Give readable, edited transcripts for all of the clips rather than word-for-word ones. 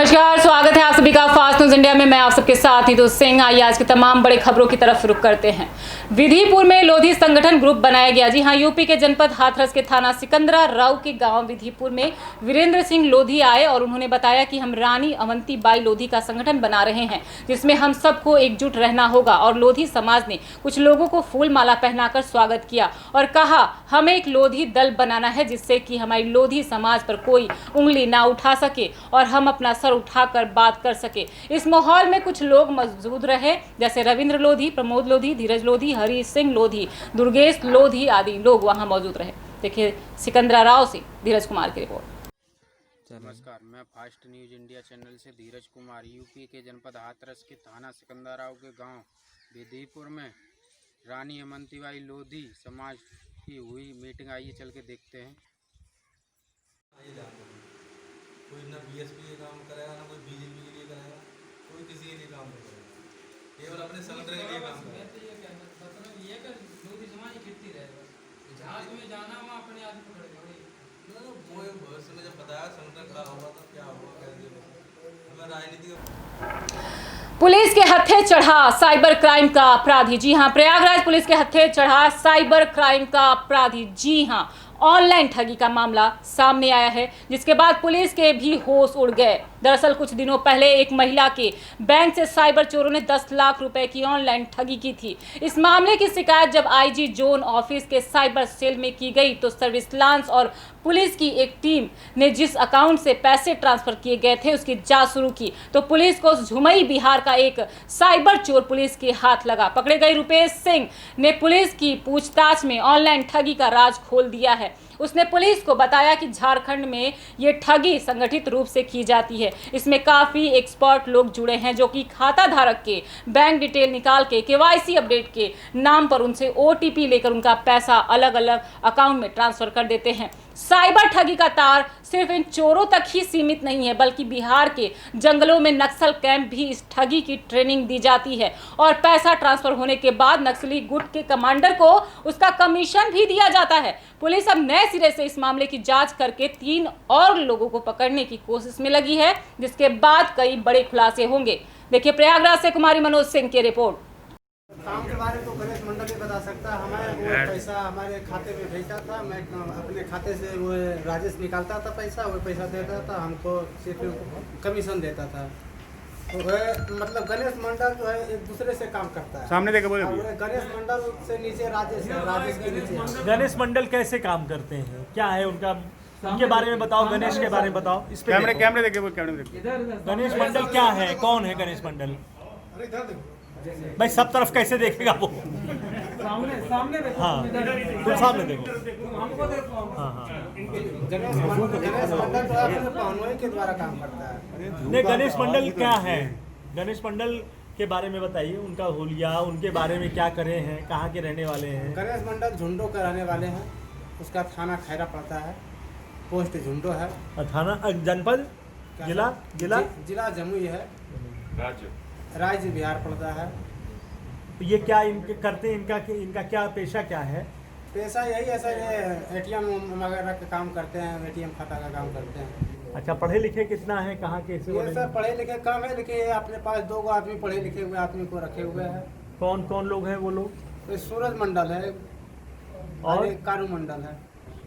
नमस्कार, स्वागत है आप सभी का फास्ट न्यूज इंडिया में। मैं आप सबके साथ ही तो सिंह। आइए आज की तमाम बड़ी खबरों की तरफ रुख करते हैं। विधिपुर में लोधी संगठन ग्रुप बनाया गया। जी हां, यूपी के जनपद हाथरस के थाना सिकंदरा राव के गांव विधिपुर में वीरेंद्र सिंह लोधी आए और उन्होंने बताया कि हम रानी अवंती बाई लोधी का संगठन बना रहे हैं, जिसमें हम सबको एकजुट रहना होगा। और लोधी समाज ने कुछ लोगों को फूल माला पहनाकर स्वागत किया और कहा हमें एक लोधी दल बनाना है, जिससे कि हमारी लोधी समाज पर कोई उंगली ना उठा सके और हम अपना सर उठाकर बात कर सके। इस माहौल में कुछ लोग मौजूद रहे, जैसे रविंद्र लोधी, प्रमोद लोधी, धीरज लोधी, हरी सिंह लोधी, दुर्गेश लोधी आदि लोग वहां मौजूद रहे। देखिए सिकंदरा राव से धीरज कुमार की रिपोर्ट। नमस्कार, मैं फास्ट न्यूज इंडिया चैनल से धीरज कुमार। यूपी के जनपद हाथरस के थाना सिकंदरा राव के गांव विधिपुर में रानी अवंतीबाई लोधी समाज की हुई मीटिंग। आइए चल के देखते हैं। कोई ना बीएसपी के काम करेगा, ना कोई बीजेपी के लिए करेगा, कोई किसी के लिए काम नहीं करेगा, केवल अपने संगठन के लिए काम करेगा। मैं तो ये कहना चाहता हूं ये कि लोधी समाज इकट्ठी रहे, बस जहाँ तुम्हें जाना वहाँ अपने आदमी पकड़ के वो भविष्य में जब बताया संगठन खड़ा होगा तो क्या होगा, कैसे हमें राजनीति। पुलिस के हत्थे चढ़ा साइबर क्राइम का अपराधी। जी हां, प्रयागराज पुलिस के हत्थे चढ़ा साइबर क्राइम का अपराधी। जी हां, ऑनलाइन ठगी का मामला सामने आया है, जिसके बाद पुलिस के भी होश उड़ गए। दरअसल कुछ दिनों पहले एक महिला के बैंक से साइबर चोरों ने 10 लाख रुपए की ऑनलाइन ठगी की थी। इस मामले की शिकायत जब आईजी जोन ऑफिस के साइबर सेल में की गई तो सर्विलांस और पुलिस की एक टीम ने जिस अकाउंट से पैसे ट्रांसफर किए गए थे उसकी जांच शुरू की तो पुलिस को झुमई बिहार का एक साइबर चोर पुलिस के हाथ लगा। पकड़े गए रुपेश सिंह ने पुलिस की पूछताछ में ऑनलाइन ठगी का राज खोल दिया है। उसने पुलिस को बताया कि झारखंड में ये ठगी संगठित रूप से की जाती है। इसमें काफ़ी एक्सपर्ट लोग जुड़े हैं, जो कि खाता धारक के बैंक डिटेल निकाल के केवाईसी अपडेट के नाम पर उनसे ओटीपी लेकर उनका पैसा अलग अलग अकाउंट में ट्रांसफर कर देते हैं। साइबर ठगी का तार सिर्फ इन चोरों तक ही सीमित नहीं है, बल्कि बिहार के जंगलों में नक्सल कैंप भी इस ठगी की ट्रेनिंग दी जाती है और पैसा ट्रांसफर होने के बाद नक्सली गुट के कमांडर को उसका कमीशन भी दिया जाता है। पुलिस अब नए सिरे से इस मामले की जांच करके 3 और लोगों को पकड़ने की कोशिश में लगी है, जिसके बाद कई बड़े खुलासे होंगे। देखिए प्रयागराज से कुमारी मनोज सिंह की रिपोर्ट। काम के बारे में तो गणेश मंडल ही बता सकता है। हमें वो पैसा हमारे खाते में भेजता था, मैं अपने खाते से वो राजेश निकालता था पैसा, वो पैसा देता था, हमको सिर्फ कमीशन देता था। तो मतलब गणेश मंडल जो है एक दूसरे से काम करता है। सामने देखो बोले गणेश मंडल से नीचे राजेश है, राजेश के नीचे गणेश मंडल कैसे काम करते हैं, क्या है उनका, उनके बारे में बताओ। गणेश के बारे में बताओ। इस पे कैमरे देखे, कैमरे देखे। गणेश मंडल क्या है, कौन है गणेश मंडल? भाई सब तरफ कैसे देखेगा वो? सामने देखो। हाँ तुम सामने देखो। हमको देखो। हाँ गणेश मंडल तो अपने पहनोई के द्वारा काम करता है। नहीं, गणेश मंडल क्या है? गणेश मंडल के बारे में बताइए, उनका हुलिया, उनके बारे में क्या करे हैं, कहाँ के रहने वाले हैं? गणेश मंडल झुंडो के रहने वाले हैं। उसका थाना खैरा पड़ता है, पोस्ट झुंडो है। थाना जनपद जिला जमुई है, राज्य बिहार पड़ता है। तो ये क्या इनके करते हैं, इनका क्या पेशा क्या है? पैसा यही है सर, एटीएम वगैरह का काम करते हैं, एटीएम खाता का काम करते हैं। अच्छा, पढ़े लिखे कितना है, कहाँ के? ये सर पढ़े लिखे कम है, लेकिन अपने पास 2 आदमी पढ़े लिखे हुए आदमी को रखे हुए हैं। कौन कौन लोग हैं वो लोग? तो सूरज मंडल है और एक कारू मंडल है।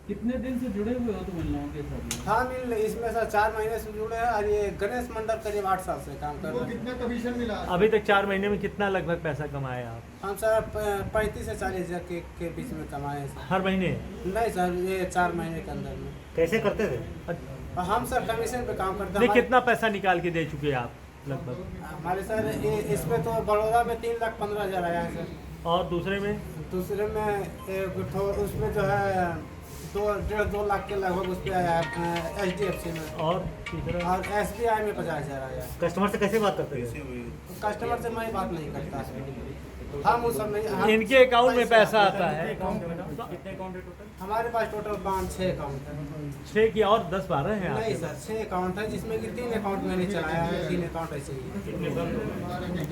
कितने दिन से जुड़े हुए हो तुम इन लोगों के साथ? हाँ मिल इसमें सर 4 महीने से जुड़े हैं और ये गणेश मंडल करीब 8 साल से काम कर रहे हैं। कितना कमीशन मिला अभी तक 4 महीने में कितना लगभग पैसा कमाए आप? हम सर 35 से 40 हज़ार के बीच में कमाए हैं। हर महीने? नहीं सर, ये 4 महीने के अंदर में। कैसे करते थे? हम सर कमीशन पे काम करते नहीं, हैं। कितना पैसा निकाल के दे चुके आप लगभग? हमारे सर इसमें तो बड़ौदा में 3,15,000 आया है सर। और दूसरे में? दूसरे में उसमें जो है 2.5-2 लाख के लगभग उस पर आया है HDFC में। और तीसरा? और SBI में 50,000 आया। कस्टमर से कैसे बात करते हैं? कस्टमर से मैं बात नहीं करता। हम उस समय इनके अकाउंट में पैसा आता है कितने अकाउंट है टोटल? हमारे पास टोटल 5-6 अकाउंट है। 6 की और 10-12 हैं नहीं आपके सर, 6 अकाउंट है जिसमें कि 3 अकाउंट मैंने चलाया है, 3 अकाउंट ऐसे ही है। कितने बंद हो?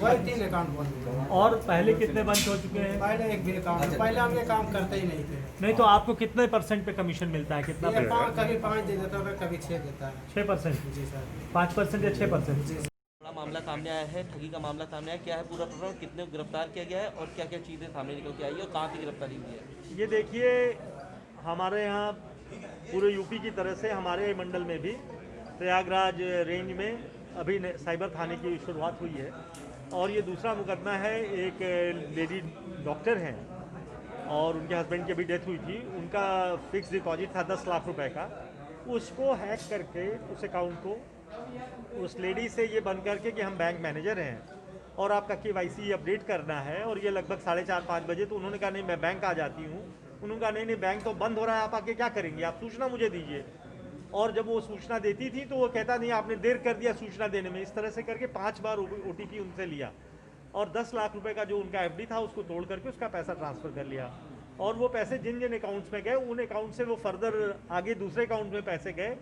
वही 3 अकाउंट बंद है। और पहले कितने बंद हो चुके हैं? पहले एक भी अकाउंट, पहले हम ये काम करते ही नहीं थे। नहीं तो आपको कितने % पे कमीशन मिलता है? कितना ये कभी 5 दे देता है, कभी 6 देता है। 6%? जी सर। 5% या 6%? बड़ा मामला सामने आया है, ठगी का मामला सामने आया, क्या है पूरा प्रकरण, कितने को गिरफ्तार किया गया है और क्या क्या चीज़ें सामने निकल के आई है और कहाँ से गिरफ्तारी हुई है? ये देखिए, हमारे यहाँ पूरे यूपी की तरह से हमारे मंडल में भी प्रयागराज रेंज में अभी साइबर थाने की शुरुआत हुई है और ये दूसरा मुकदमा है। एक लेडी डॉक्टर हैं और उनके हस्बैंड की अभी डेथ हुई थी। उनका फिक्स डिपॉजिट था 10 लाख रुपए का, उसको हैक करके उस अकाउंट को उस लेडी से ये बन करके कि हम बैंक मैनेजर हैं और आपका KYC अपडेट करना है, और ये लगभग 4:30-5 बजे। तो उन्होंने कहा नहीं मैं बैंक आ जाती हूँ। उन्होंने कहा नहीं बैंक तो बंद हो रहा है, आप आके क्या करेंगे, आप सूचना मुझे दीजिए। और जब वो सूचना देती थी तो वो कहता नहीं आपने देर कर दिया सूचना देने में। इस तरह से करके 5 बार OTP उनसे लिया और 10 लाख रुपए का जो उनका FD था उसको तोड़ करके उसका पैसा ट्रांसफ़र कर लिया। और वो पैसे जिन जिन अकाउंट्स में गए उन अकाउंट से वो फर्दर आगे दूसरे अकाउंट में पैसे गए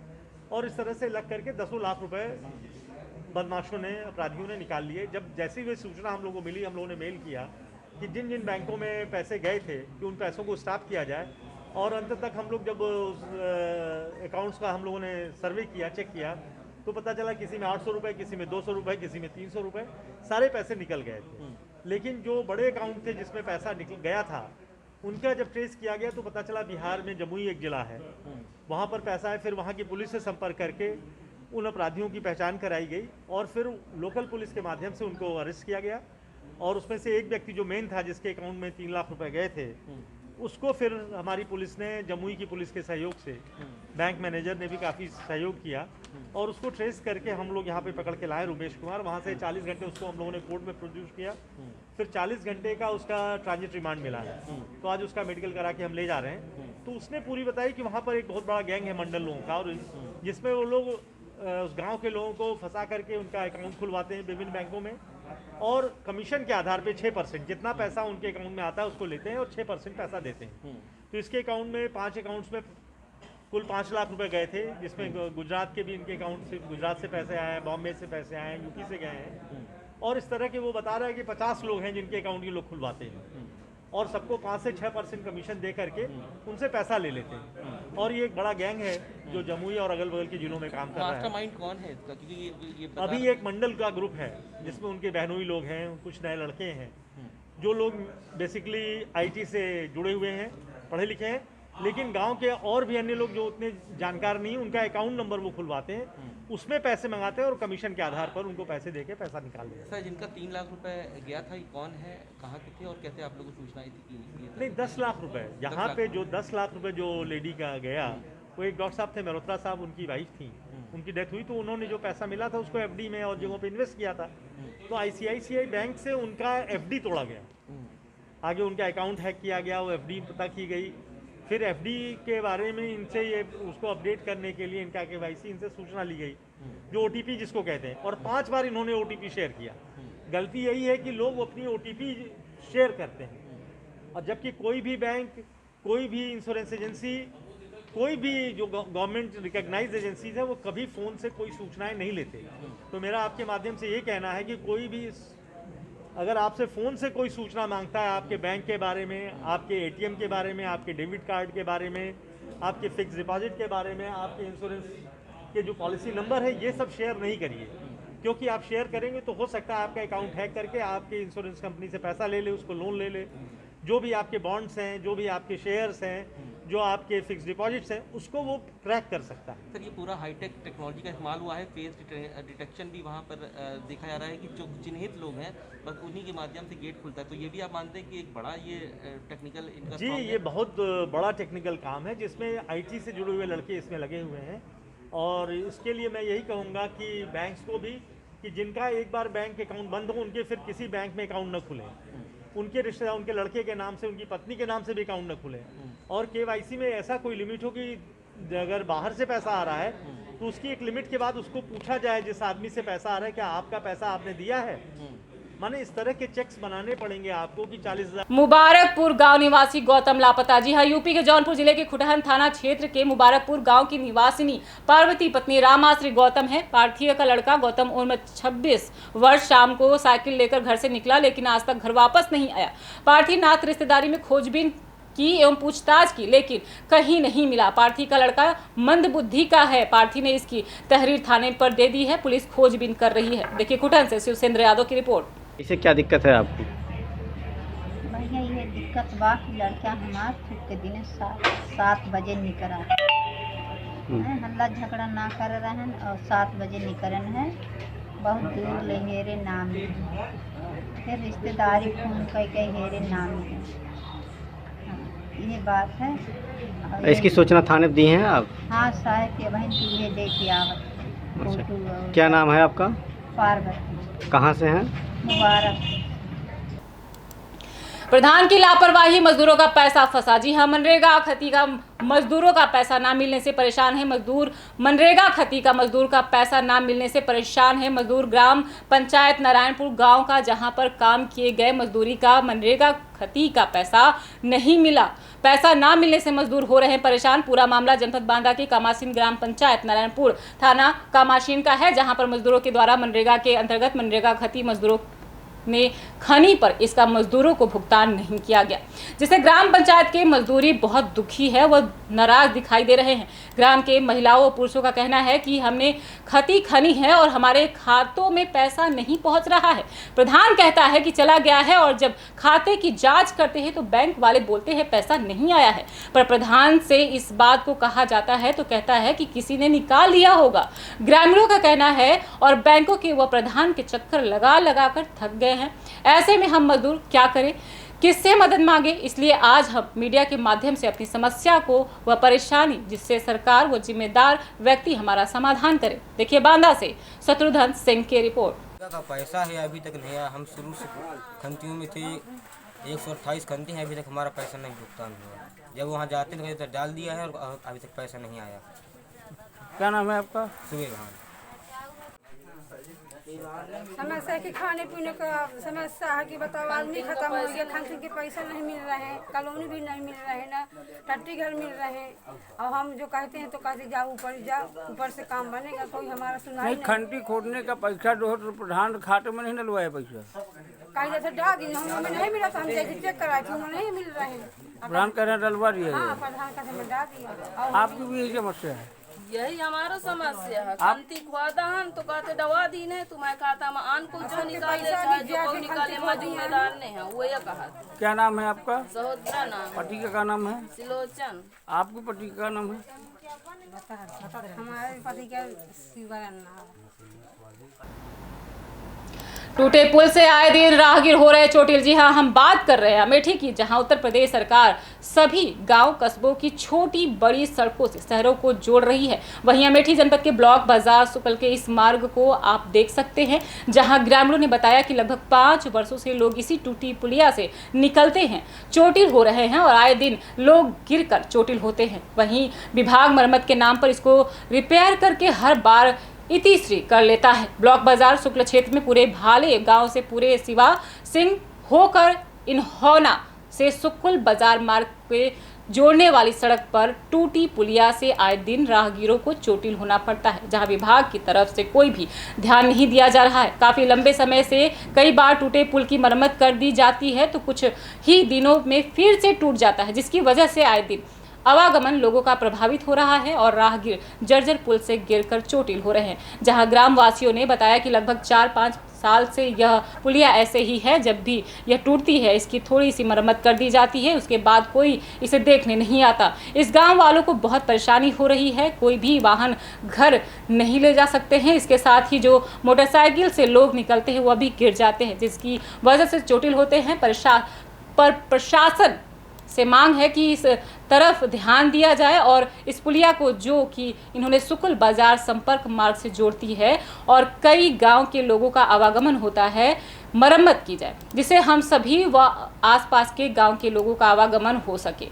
और इस तरह से लग करके 10 लाख रुपए बदमाशों ने, अपराधियों ने निकाल लिए। जब जैसी भी सूचना हम लोगों को मिली, हम लोगों ने मेल किया कि जिन जिन बैंकों में पैसे गए थे कि उन पैसों को स्टॉप किया जाए। और अंत तक हम लोग जब उस अकाउंट्स का हम लोगों ने सर्वे किया, चेक किया, तो पता चला किसी में 800 रुपये, किसी में 200 रुपये, किसी में 300 रुपये, सारे पैसे निकल गए थे। लेकिन जो बड़े अकाउंट थे जिसमें पैसा निकल गया था, उनका जब ट्रेस किया गया तो पता चला बिहार में जमुई एक जिला है, वहाँ पर पैसा है। फिर वहाँ की पुलिस से संपर्क करके उन अपराधियों की पहचान कराई गई और फिर लोकल पुलिस के माध्यम से उनको अरेस्ट किया गया। और उसमें से एक व्यक्ति जो मेन था, जिसके अकाउंट में 3 लाख रुपए गए थे, उसको फिर हमारी पुलिस ने, जमुई की पुलिस के सहयोग से, बैंक मैनेजर ने भी काफ़ी सहयोग किया और उसको ट्रेस करके हम लोग यहाँ पे पकड़ के लाए, रुमेश कुमार। वहाँ से 40 घंटे उसको हम लोगों ने कोर्ट में प्रोड्यूस किया। फिर 40 घंटे का उसका ट्रांजिट रिमांड मिला है। तो आज उसका मेडिकल करा के हम ले जा रहे हैं। तो उसने पूरी बताई कि वहाँ पर एक बहुत बड़ा गैंग है मंडल लोगों का, और जिसमें वो लोग उस गांव के लोगों को फंसा करके उनका अकाउंट खुलवाते हैं विभिन्न बैंकों में, और कमीशन के आधार पे 6%, जितना पैसा उनके अकाउंट में आता है उसको लेते हैं और 6% पैसा देते हैं। तो इसके अकाउंट में 5 अकाउंट्स में कुल 5 लाख रुपए गए थे, जिसमें गुजरात के भी इनके अकाउंट से, गुजरात से पैसे आए हैं, बॉम्बे से पैसे आए हैं, यूपी से गए हैं। और इस तरह के वो बता रहा है कि 50 लोग हैं जिनके अकाउंट ये लोग खुलवाते हैं और सबको 5 से 6% कमीशन दे करके उनसे पैसा ले लेते हैं। और ये एक बड़ा गैंग है जो जमुई और अगल बगल के जिलों में काम कर रहा है। मास्टरमाइंड कौन है इसका? क्योंकि ये अभी एक मंडल का ग्रुप है जिसमें उनके बहनोई लोग हैं, कुछ नए लड़के हैं जो लोग बेसिकली IT से जुड़े हुए हैं, पढ़े लिखे हैं, लेकिन गांव के और भी अन्य लोग जो उतने जानकार नहीं, उनका अकाउंट नंबर वो खुलवाते हैं, उसमें पैसे मंगाते हैं और कमीशन के आधार पर उनको पैसे देके पैसा निकाल लेते हैं। सर, जिनका 3 लाख रुपए गया था, ये कौन है, कहाँ के थे और कैसे आप लोगों को सूचना आई थी कि नहीं, 10 लाख रुपए यहाँ पे जो 10 लाख रुपए जो लेडी का गया, वो एक डॉक्टर साहब थे, मल्होत्रा साहब, उनकी वाइफ थी, उनकी डेथ हुई। तो उन्होंने जो पैसा मिला था उसको FD में और जगहों पे इन्वेस्ट किया था। तो ICICI बैंक से उनका FD तोड़ा गया, आगे उनका अकाउंट हैक किया गया, वो FD पता की गई। फिर FD के बारे में इनसे ये उसको अपडेट करने के लिए इनका KYC इनसे सूचना ली गई, जो OTP जिसको कहते हैं, और 5 बार इन्होंने OTP शेयर किया। गलती यही है कि लोग अपनी OTP शेयर करते हैं, और जबकि कोई भी बैंक, कोई भी इंश्योरेंस एजेंसी, कोई भी जो गवर्नमेंट रिकॉग्नाइज्ड एजेंसीज है, वो कभी फ़ोन से कोई सूचनाएं नहीं लेते। तो मेरा आपके माध्यम से ये कहना है कि कोई भी अगर आपसे फ़ोन से कोई सूचना मांगता है आपके बैंक के बारे में, आपके ATM के बारे में, आपके डेबिट कार्ड के बारे में, आपके फिक्स डिपॉजिट के बारे में, आपके इंश्योरेंस के जो पॉलिसी नंबर है, ये सब शेयर नहीं करिए, क्योंकि आप शेयर करेंगे तो हो सकता है आपका अकाउंट हैक करके आपके इंश्योरेंस कंपनी से पैसा ले ले, उसको लोन ले ले, जो भी आपके बॉन्ड्स हैं, जो भी आपके शेयर्स हैं, जो आपके फिक्स डिपॉजिट्स हैं, उसको वो क्रैक कर सकता है। सर, ये पूरा हाईटेक टेक्नोलॉजी का इस्तेमाल हुआ है, फेस डिटेक्शन भी वहाँ पर देखा जा रहा है कि जो चिन्हित लोग हैं बस उन्हीं के माध्यम से गेट खुलता है। तो ये भी आप मानते हैं कि एक बड़ा ये टेक्निकल इनका जी, ये बहुत बड़ा टेक्निकल काम है जिसमें IT से जुड़े हुए लड़के इसमें लगे हुए हैं। और इसके लिए मैं यही कहूँगा कि बैंक्स को भी, कि जिनका एक बार बैंक अकाउंट बंद हो, उनके फिर किसी बैंक में अकाउंट न खुले, उनके रिश्तेदार, उनके लड़के के नाम से, उनकी पत्नी के नाम से भी अकाउंट न खुले। और KYC में ऐसा कोई लिमिट हो कि अगर बाहर से पैसा आ रहा है तो उसकी एक लिमिट के बाद उसको पूछा जाए, जिस आदमी से पैसा आ रहा है, क्या आपका पैसा आपने दिया है? माने इस तरह के चेक्स बनाने पड़ेंगे आपको कि 40,000। मुबारकपुर गांव निवासी गौतम लापता। जी हाँ, यूपी के जौनपुर जिले के खुटहन थाना क्षेत्र के मुबारकपुर गांव की निवासिनी पार्वती पत्नी रामाश्री गौतम है। पार्थिव का लड़का गौतम उम्र 26 वर्ष शाम को साइकिल लेकर घर से निकला, लेकिन आज तक घर वापस नहीं आया। पार्थिव नाथ रिश्तेदारी में खोजबीन की एवं पूछताछ की, लेकिन कहीं नहीं मिला। पार्थिव का लड़का मंदबुद्धि का है। पार्थिव ने इसकी तहरीर थाने पर दे दी है। पुलिस खोजबीन कर रही है। देखिए खुटहन से शिवसेंद्र यादव की रिपोर्ट। इसे क्या दिक्कत है आपको? भैया ये दिक्कत बा कि लड़का हमार छुप के दिन 7 बजे निकल हल्ला झगड़ा ना कर रहन और 7 बजे निकलन है। बहुत दूर ले हेरे नाम फिर रिश्तेदारी फोन कई हेरे नाम है। ये बात है। इसकी सूचना थाने दी हैं आप? हाँ साहब के बहन तुझे दे के आवत। अच्छा। क्या नाम है आपका? पार्वती। कहाँ से हैं? मुबारक। प्रधान की लापरवाही, मजदूरों का पैसा फंसा। जी हां, मनरेगा खती का मजदूरों का पैसा ना मिलने से परेशान है मजदूर। मनरेगा खती का मजदूर का पैसा ना मिलने से परेशान है मजदूर। ग्राम पंचायत नारायणपुर गांव का, जहां पर काम किए गए मजदूरी का मनरेगा खती का पैसा नहीं मिला। पैसा ना मिलने से मजदूर हो रहे हैं परेशान। पूरा मामला जनपद बांदा के कामासीन ग्राम पंचायत नारायणपुर थाना कामासीन का है, जहां पर मजदूरों के द्वारा मनरेगा के अंतर्गत मनरेगा खती मजदूरों ने खनी पर इसका मजदूरों को भुगतान नहीं किया गया, जिससे ग्राम पंचायत के मजदूरी बहुत दुखी है, वह नाराज दिखाई दे रहे हैं। ग्राम के महिलाओं और पुरुषों का कहना है कि हमने खती खनी है और हमारे खातों में पैसा नहीं पहुंच रहा है। प्रधान कहता है कि चला गया है, और जब खाते की जांच करते हैं तो बैंक वाले बोलते हैं पैसा नहीं आया है। पर प्रधान से इस बात को कहा जाता है तो कहता है कि किसी ने निकाल लिया होगा। ग्रामीणों का कहना है, और बैंकों के वह प्रधान के चक्कर लगा लगा कर थक गए हैं। ऐसे में हम मजदूर क्या करें, किससे मदद मांगे? इसलिए आज हम मीडिया के माध्यम से अपनी समस्या को व परेशानी, जिससे सरकार व जिम्मेदार व्यक्ति हमारा समाधान करे। देखिए बांदा से शत्रुघ्न सिंह की रिपोर्ट। का पैसा है अभी तक नहीं आया। हम शुरू से खंतियों में थे, 128 खंती हैं, अभी तक हमारा पैसा नहीं भुगतान हुआ। जब वहाँ जाते थे तो डाल दिया है और अभी तक पैसा नहीं आया। क्या नाम है आपका? सुबह वहाँ समस्या की खाने पीने का समस्या है कि बताओ, आदमी खत्म हो गया, खंती के पैसा नहीं मिल रहे हैं, कॉलोनी भी नहीं मिल रहे हैं, ना टट्टी घर मिल रहे हैं। और हम जो कहते हैं तो कहते जाओ ऊपर से काम बनेगा, कोई हमारा सुनाई नहीं। खंती खोदने का पैसा जो है प्रधान खाते में नहीं डलवाया पैसा, कहीं जैसे डाल दी, हमें नहीं मिला तो हम जैसे चेक कराए थे, हमें नहीं मिल रहे हैं। प्रधान कह रहे डलवा दिया। हाँ, प्रधान का हमें डाल दिया। आपकी भी यही समस्या है? यही हमारा समस्या है। खंती खुआदा हन तो कहते दवा दी ने तुम्हारे खाता में आन कुछ निकाले चाहे जो कोई निकाले मजूमेदार ने है वो ये कहा। क्या नाम है आपका? सहोदरा नाम। पति का क्या नाम है? सिलोचन। आपके पति का नाम है? हमारे पति का शिवरण नाम। टूटे पुल से आए दिन राहगीर हो रहे चोटिल। जी हां, हम बात कर रहे हैं अमेठी की, जहां उत्तर प्रदेश सरकार सभी गांव कस्बों की छोटी बड़ी सड़कों से शहरों को जोड़ रही है। वहीं अमेठी जनपद के ब्लॉक बाजार सुकल के इस मार्ग को आप देख सकते हैं, जहां ग्रामीणों ने बताया कि लगभग 5 वर्षों से लोग इसी टूटी पुलिया से निकलते हैं, चोटिल हो रहे हैं और आए दिन लोग गिरकर चोटिल होते हैं। वहीं विभाग मरम्मत के नाम पर इसको रिपेयर करके हर बार इतिश्री कर लेता है। ब्लॉक बाजार शुक्ल क्षेत्र में पूरे भाले गांव से पूरे सिवा सिंह होकर इन्होना से सुकुल बाजार मार्ग पे जोड़ने वाली सड़क पर टूटी पुलिया से आए दिन राहगीरों को चोटिल होना पड़ता है, जहां विभाग की तरफ से कोई भी ध्यान नहीं दिया जा रहा है। काफी लंबे समय से कई बार टूटे पुल की मरम्मत कर दी जाती है तो कुछ ही दिनों में फिर से टूट जाता है, जिसकी वजह से आए दिन आवागमन लोगों का प्रभावित हो रहा है और राहगीर जर्जर पुल से गिरकर चोटिल हो रहे हैं। जहां ग्राम वासियों ने बताया कि लगभग 4-5 साल से यह पुलिया ऐसे ही है। जब भी यह टूटती है इसकी थोड़ी सी मरम्मत कर दी जाती है, उसके बाद कोई इसे देखने नहीं आता। इस गांव वालों को बहुत परेशानी हो रही है, कोई भी वाहन घर नहीं ले जा सकते हैं। इसके साथ ही जो मोटरसाइकिल से लोग निकलते हैं वह भी गिर जाते हैं, जिसकी वजह से चोटिल होते हैं। प्रशासन से मांग है कि इस तरफ ध्यान दिया जाए और इस पुलिया को, जो कि इन्होंने सुकुल बाजार संपर्क मार्ग से जोड़ती है और कई गांव के लोगों का आवागमन होता है, मरम्मत की जाए, जिससे हम सभी व आसपास के गांव के लोगों का आवागमन हो सके।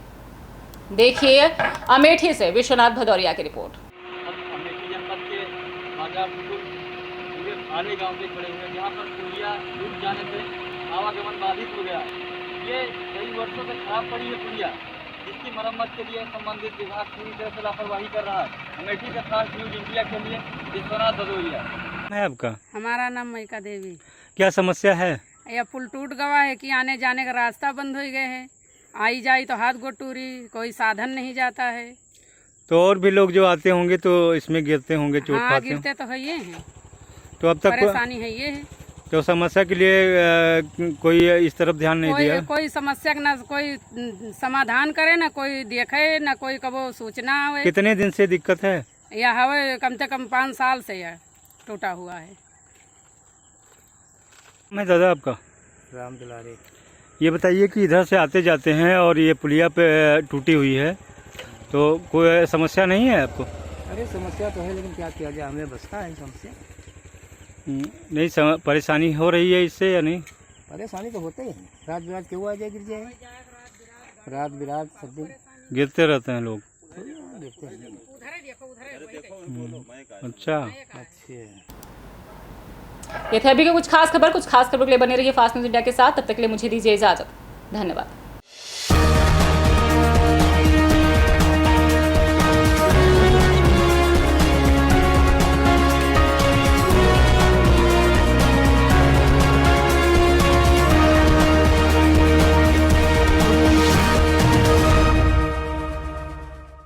देखिए अमेठी से विश्वनाथ भदौरिया की रिपोर्ट। अमेठी जनपद के खाले गांव के खड़े हुए हैं, जहां पर पुलिया डूब जाने से आवागमन बाधित हो गया। ये कई वर्षों से खराब पड़ी है पुलिया, जिसकी मरम्मत के लिए संबंधित विभाग पूरी तरह से लापरवाही कर रहा है। अमेठी का खास न्यूज इंडिया के लिए विश्वनाथ भदौरिया है आपका। हमारा नाम मयिका देवी। क्या समस्या है? यह पुल टूट गया है कि आने जाने का रास्ता बंद हो गए है, आई जाई तो हाथ गोटूरी, कोई साधन नहीं जाता है। तो और भी लोग जो आते होंगे तो इसमें गिरते होंगे, चोट हाँ, खाते गिरते तो है ये है, तो अब तक परेशानी है ये है। तो समस्या के लिए कोई इस तरफ ध्यान नहीं दिया? कोई समस्या का ना कोई समाधान करे, ना कोई देखे, ना कोई कबो सूचना आवे। कितने दिन से दिक्कत है? यह हवे कम से कम 5 साल से यह टूटा हुआ है। मैं दादा आपका राम दुलारी। ये बताइए कि इधर से आते जाते हैं और ये पुलिया पे टूटी हुई है, तो कोई समस्या नहीं है आपको? अरे समस्या तो है, लेकिन क्या किया जाए, हमें बसता है समस्या। नहीं परेशानी हो रही है इससे या नहीं? परेशानी तो होते ही है, रात बिरात क्यों आ जाए, गिर जाए, रात बिरात सब दिन गिरते रहते हैं लोग। देखते हैं। अच्छा। ये थे अभी के कुछ खास खबर के लिए बने रहिए फास्ट न्यूज इंडिया के साथ। तब तक के लिए मुझे दीजिए इजाजत। धन्यवाद।